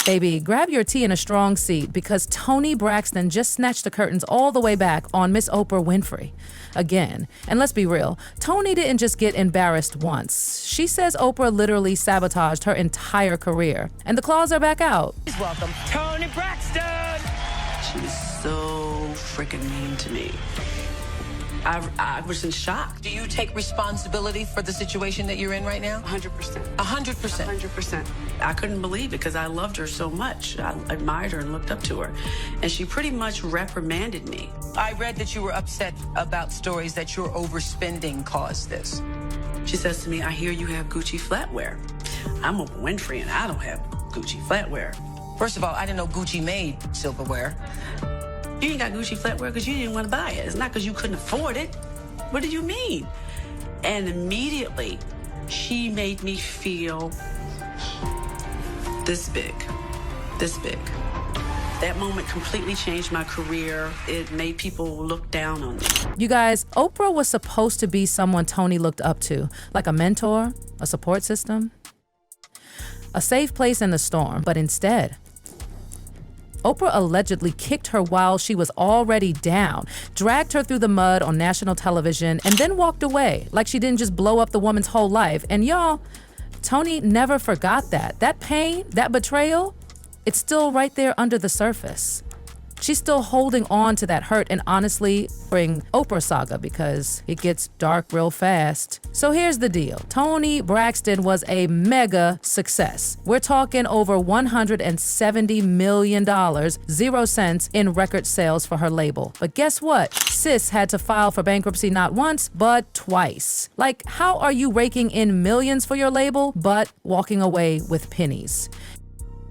Baby, grab your tea in a strong seat because Toni Braxton just snatched the curtains all the way back on Miss Oprah Winfrey. Again. And let's be real, Toni didn't just get embarrassed once. She says Oprah literally sabotaged her entire career. And the claws are back out. Please welcome Toni Braxton! She was so freaking mean to me. I was in shock. Do you take responsibility for the situation that you're in right now? 100%. 100%? 100%. I couldn't believe it because I loved her so much. I admired her and looked up to her. And she pretty much reprimanded me. I read that you were upset about stories that your overspending caused this. She says to me, I hear you have Gucci flatware. I'm Oprah Winfrey and I don't have Gucci flatware. First of all, I didn't know Gucci made silverware. You ain't got Gucci flatware because you didn't want to buy it. It's not because you couldn't afford it. What do you mean? And immediately, she made me feel this big. This big. That moment completely changed my career. It made people look down on me. You guys, Oprah was supposed to be someone Toni looked up to, like a mentor, a support system, a safe place in the storm. But instead, Oprah allegedly kicked her while she was already down, dragged her through the mud on national television, and then walked away like she didn't just blow up the woman's whole life. And y'all, Toni never forgot that. That pain, that betrayal, it's still right there under the surface. She's still holding on to that hurt and honestly bring Oprah saga because it gets dark real fast. So here's the deal. Toni Braxton was a mega success. We're talking over $170 million, 0 cents in record sales for her label. But guess what? Sis had to file for bankruptcy not once, but twice. Like, how are you raking in millions for your label, but walking away with pennies?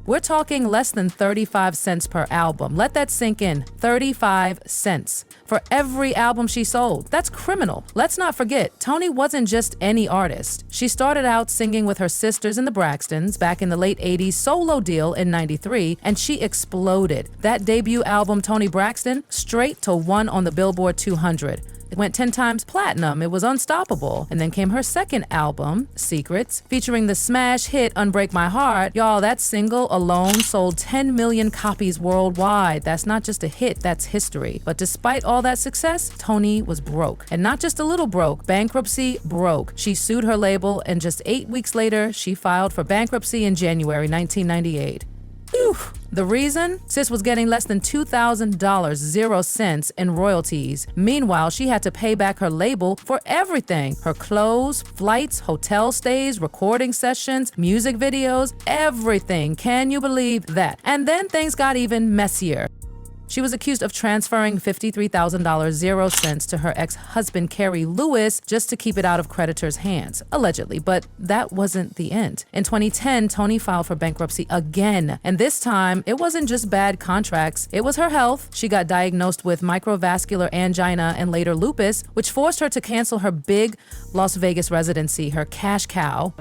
We're talking less than 35 cents per album. Let that sink in. 35 cents for every album she sold. That's criminal. Let's not forget, Toni wasn't just any artist. She started out singing with her sisters in the Braxtons back in the late 80s, solo deal in 93, and she exploded. That debut album, Toni Braxton, straight to 1 on the Billboard 200. It went 10 times platinum. It was unstoppable. And then came her second album, Secrets, featuring the smash hit Unbreak My Heart. Y'all, that single alone sold 10 million copies worldwide. That's not just a hit, that's history. But despite all that success, Toni was broke. And not just a little broke, bankruptcy broke. She sued her label, and just 8 weeks later, she filed for bankruptcy in January 1998. Whew. The reason? Sis was getting less than $2,000, 0 cents in royalties. Meanwhile, she had to pay back her label for everything. Her clothes, flights, hotel stays, recording sessions, music videos, everything. Can you believe that? And then things got even messier. She was accused of transferring $53,000, 0 cents to her ex-husband, Kerry Lewis, just to keep it out of creditors' hands, allegedly. But that wasn't the end. In 2010, Toni filed for bankruptcy again. And this time, it wasn't just bad contracts. It was her health. She got diagnosed with microvascular angina and later lupus, which forced her to cancel her big Las Vegas residency, her cash cow.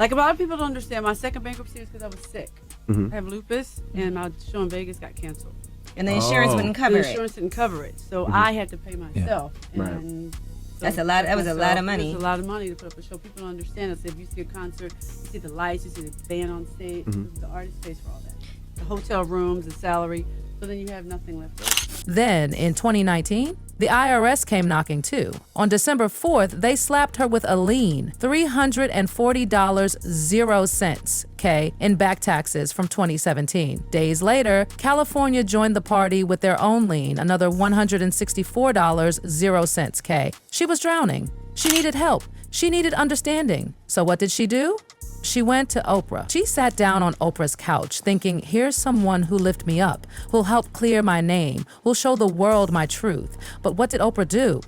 Like a lot of people don't understand, my second bankruptcy was because I was sick. I have lupus, and my show in Vegas got canceled. And the insurance wouldn't cover it. The insurance didn't cover it, so I had to pay myself. Right. And so That's a lot. That was a lot of money. It's a lot of money to put up a show. People don't understand this. If you see a concert, you see the lights, you see the band on stage. The artist pays for all that. The hotel rooms, the salary. So then you have nothing left over. Then, in 2019, the IRS came knocking too. On December 4th, they slapped her with a lien, $340, 0 cents, K, in back taxes from 2017. Days later, California joined the party with their own lien, another $164, 0 cents, K. She was drowning. She needed help. She needed understanding. So what did she do? She went to Oprah. She sat down on Oprah's couch thinking, here's someone who lift me up, who'll help clear my name, who'll show the world my truth. But what did Oprah do?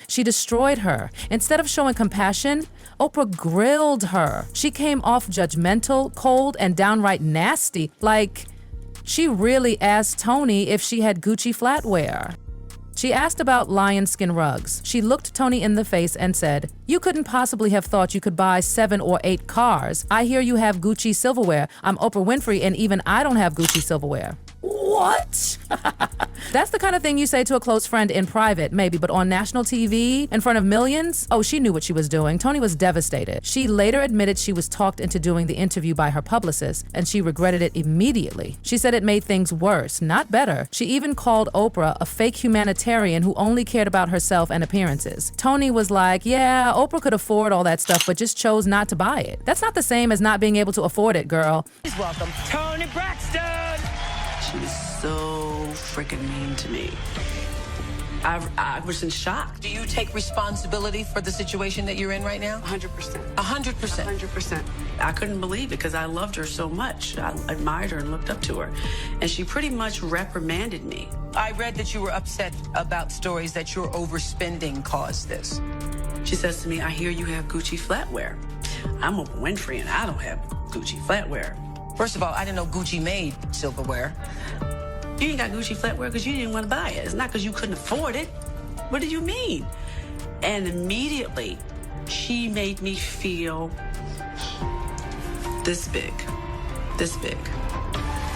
She destroyed her. Instead of showing compassion, Oprah grilled her. She came off judgmental, cold, and downright nasty. Like, she really asked Toni if she had Gucci flatware. She asked about lion skin rugs. She looked Toni in the face and said, you couldn't possibly have thought you could buy 7 or 8 cars. I hear you have Gucci silverware. I'm Oprah Winfrey and even I don't have Gucci silverware. What? What? That's the kind of thing you say to a close friend in private, maybe, but on national TV, in front of millions? Oh, she knew what she was doing. Toni was devastated. She later admitted she was talked into doing the interview by her publicist, and she regretted it immediately. She said it made things worse, not better. She even called Oprah a fake humanitarian who only cared about herself and appearances. Toni was like, yeah, Oprah could afford all that stuff, but just chose not to buy it. That's not the same as not being able to afford it, girl. Please welcome Toni Braxton. She was so freaking mean to me. I was in shock. Do you take responsibility for the situation that you're in right now? 100%. 100%. 100%. I couldn't believe it because I loved her so much. I admired her and looked up to her. And she pretty much reprimanded me. I read that you were upset about stories that your overspending caused this. She says to me, I hear you have Gucci flatware. I'm Oprah Winfrey and I don't have Gucci flatware. First of all, I didn't know Gucci made silverware. You ain't got Gucci flatware because you didn't want to buy it. It's not because you couldn't afford it. What did you mean? And immediately, she made me feel this big. This big.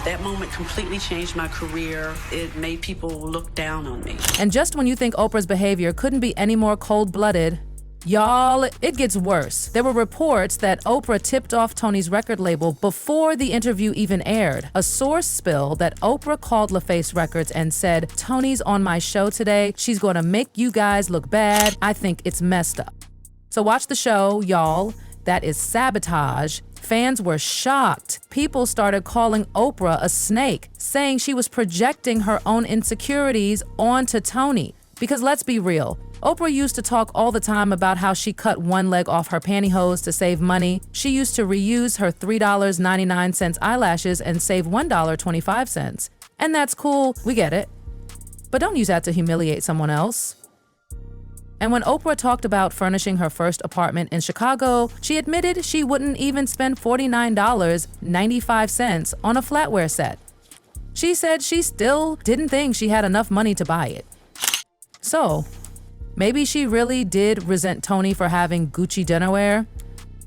That moment completely changed my career. It made people look down on me. And just when you think Oprah's behavior couldn't be any more cold-blooded, y'all, it gets worse. There were reports that Oprah tipped off Toni's record label before the interview even aired. A source spilled that Oprah called LaFace Records and said, Toni's on my show today. She's gonna make you guys look bad. I think it's messed up. So watch the show, y'all. That is sabotage. Fans were shocked. People started calling Oprah a snake, saying she was projecting her own insecurities onto Toni. Because let's be real, Oprah used to talk all the time about how she cut one leg off her pantyhose to save money. She used to reuse her $3.99 eyelashes and save $1.25. And that's cool, we get it. But don't use that to humiliate someone else. And when Oprah talked about furnishing her first apartment in Chicago, she admitted she wouldn't even spend $49.95 on a flatware set. She said she still didn't think she had enough money to buy it. So, maybe she really did resent Toni for having Gucci dinnerware.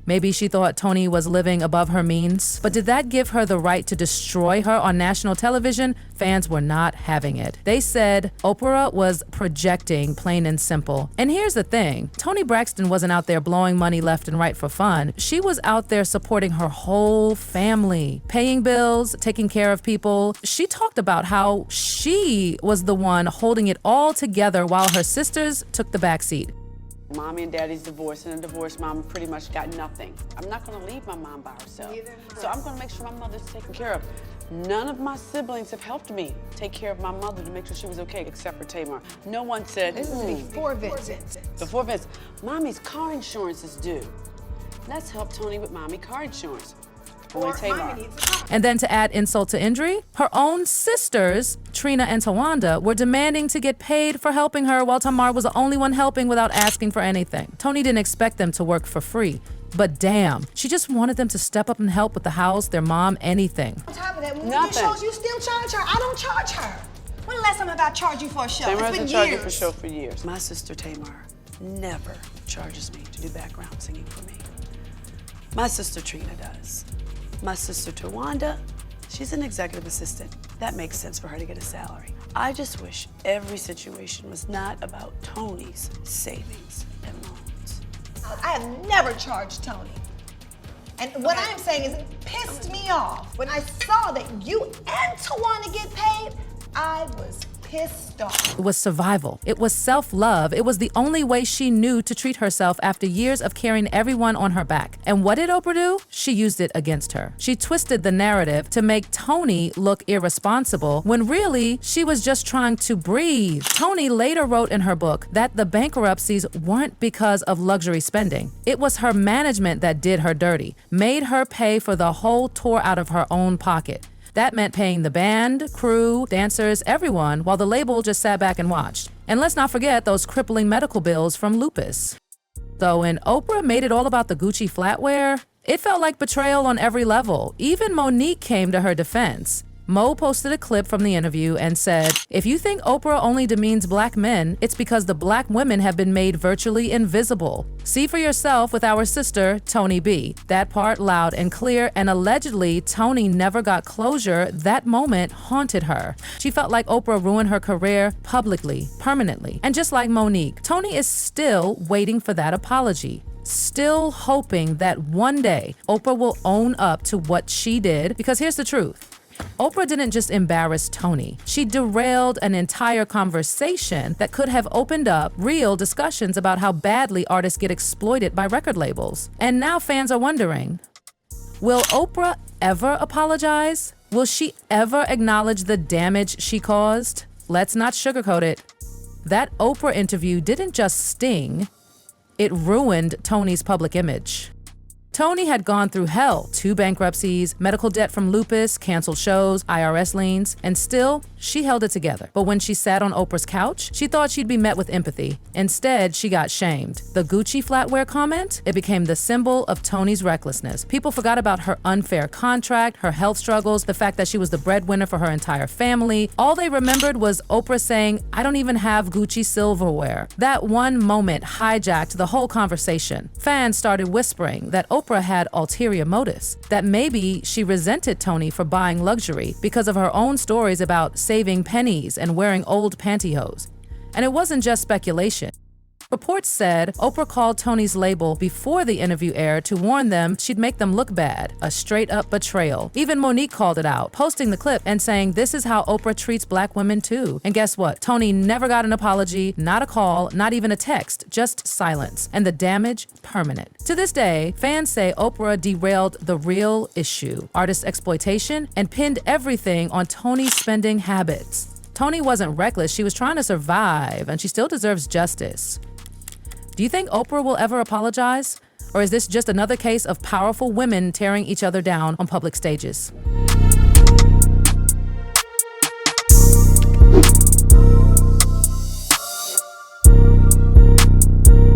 Maybe she thought Toni was living above her means. But did that give her the right to destroy her on national television? Fans were not having it. They said Oprah was projecting, plain and simple. And here's the thing, Toni Braxton wasn't out there blowing money left and right for fun. She was out there supporting her whole family, paying bills, taking care of people. She talked about how she was the one holding it all together while her sisters took the backseat. Mommy and Daddy's divorced, and a divorced mom pretty much got nothing. I'm not gonna leave my mom by herself. So I'm gonna make sure my mother's taken care of. None of my siblings have helped me take care of my mother to make sure she was okay, except for Tamar. No one said, This is before Vincent. Before Vince, Mommy's car insurance is due. Let's help Toni with Mommy car insurance. Or Tamar. Mommy needs a car. And then to add insult to injury, her own sisters, Trina and Tawanda, were demanding to get paid for helping her while Tamar was the only one helping without asking for anything. Toni didn't expect them to work for free. But damn, she just wanted them to step up and help with the house, their mom, anything. On top of that, when you Nothing. get shows, you still charge her. I don't charge her. When the last time have I charged you for a show? Tamar It's been hasn't charged you years. for a show for years. My sister Tamar never charges me to do background singing for me. My sister Trina does. My sister Tawanda, she's an executive assistant. That makes sense for her to get a salary. I just wish every situation was not about Toni's savings and loans. I have never charged Toni. And what I'm saying is it pissed me off. When I saw that you and Tawanda get paid, I was pissed off. It was survival. It was self-love. It was the only way she knew to treat herself after years of carrying everyone on her back. And what did Oprah do? She used it against her. She twisted the narrative to make Toni look irresponsible when really she was just trying to breathe. Toni later wrote in her book that the bankruptcies weren't because of luxury spending. It was her management that did her dirty, made her pay for the whole tour out of her own pocket. That meant paying the band, crew, dancers, everyone, while the label just sat back and watched. And let's not forget those crippling medical bills from lupus. So when Oprah made it all about the Gucci flatware, it felt like betrayal on every level. Even Monique came to her defense. Mo posted a clip from the interview and said, "If you think Oprah only demeans black men, it's because the black women have been made virtually invisible. See for yourself with our sister, Toni B." That part loud and clear, and allegedly, Toni never got closure. That moment haunted her. She felt like Oprah ruined her career publicly, permanently. And just like Monique, Toni is still waiting for that apology. Still hoping that one day Oprah will own up to what she did, because here's the truth. Oprah didn't just embarrass Toni. She derailed an entire conversation that could have opened up real discussions about how badly artists get exploited by record labels. And now fans are wondering, will Oprah ever apologize? Will she ever acknowledge the damage she caused? Let's not sugarcoat it. That Oprah interview didn't just sting, it ruined Toni's public image. Toni had gone through hell, 2 bankruptcies, medical debt from lupus, canceled shows, IRS liens, and still, she held it together. But when she sat on Oprah's couch, she thought she'd be met with empathy. Instead, she got shamed. The Gucci flatware comment, it became the symbol of Toni's recklessness. People forgot about her unfair contract, her health struggles, the fact that she was the breadwinner for her entire family. All they remembered was Oprah saying, "I don't even have Gucci silverware." That one moment hijacked the whole conversation. Fans started whispering that Oprah had ulterior motives, that maybe she resented Toni for buying luxury because of her own stories about saving pennies and wearing old pantyhose. And it wasn't just speculation. Reports said Oprah called Toni's label before the interview aired to warn them she'd make them look bad, a straight-up betrayal. Even Monique called it out, posting the clip and saying this is how Oprah treats black women too. And guess what? Toni never got an apology, not a call, not even a text, just silence. And the damage, permanent. To this day, fans say Oprah derailed the real issue, artist exploitation, and pinned everything on Toni's spending habits. Toni wasn't reckless, she was trying to survive, and she still deserves justice. Do you think Oprah will ever apologize? Or is this just another case of powerful women tearing each other down on public stages?